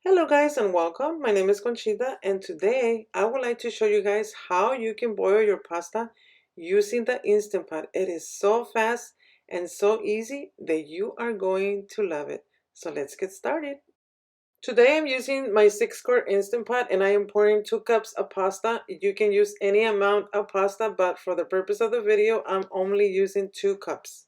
Hello guys and welcome. My name is Conchita and today I would like to show you guys how you can boil your pasta using the Instant Pot. It is so fast and so easy that you are going to love it. So let's get started. Today I'm using my 6-quart Instant Pot and I am pouring 2 cups of pasta. You can use any amount of pasta, but for the purpose of the video I'm only using 2 cups.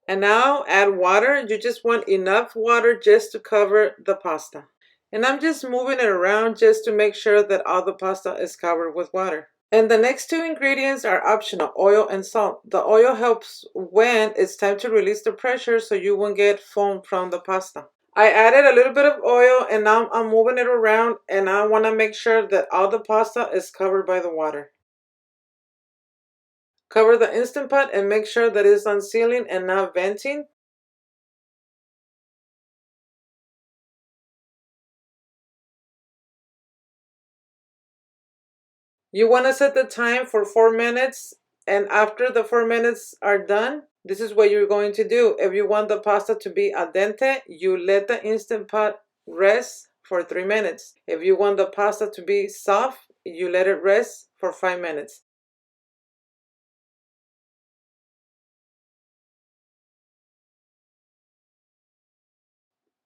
And now add water. You just want enough water just to cover the pasta. And I'm just moving it around just to make sure that all the pasta is covered with water. And the next 2 ingredients are optional, oil and salt. The oil helps when it's time to release the pressure so you won't get foam from the pasta. I added a little bit of oil and now I'm moving it around and I want to make sure that all the pasta is covered by the water. Cover the Instant Pot and make sure that it's unsealing and not venting. You want to set the time for 4 minutes, and after the 4 minutes are done, this is what you're going to do. If you want the pasta to be al dente, you let the Instant Pot rest for 3 minutes. If you want the pasta to be soft, you let it rest for 5 minutes.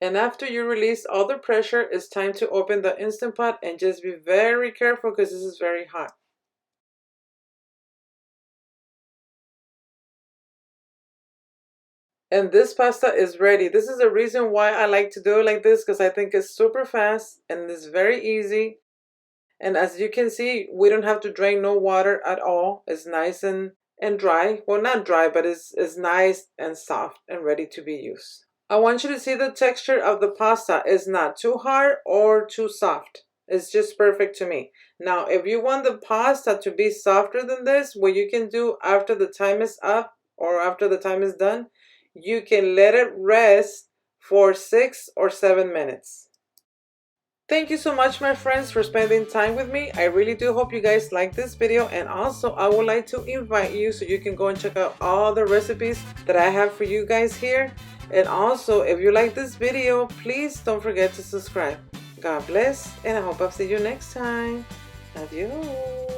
And after you release all the pressure, it's time to open the Instant Pot and just be very careful because this is very hot. And this pasta is ready. This is the reason why I like to do it like this, because I think it's super fast and it's very easy. And as you can see, we don't have to drain no water at all. It's nice and dry. Well, not dry, but it's nice and soft and ready to be used. I want you to see the texture of the pasta. It's not too hard or too soft. It's just perfect to me. Now, if you want the pasta to be softer than this, what you can do after the time is up or after the time is done, you can let it rest for 6 or 7 minutes. Thank you so much, my friends, for spending time with me. I really do hope you guys like this video, and also I would like to invite you so you can go and check out all the recipes that I have for you guys here. And also, if you like this video, please don't forget to subscribe. God bless, and I hope I'll see you next time. Adios.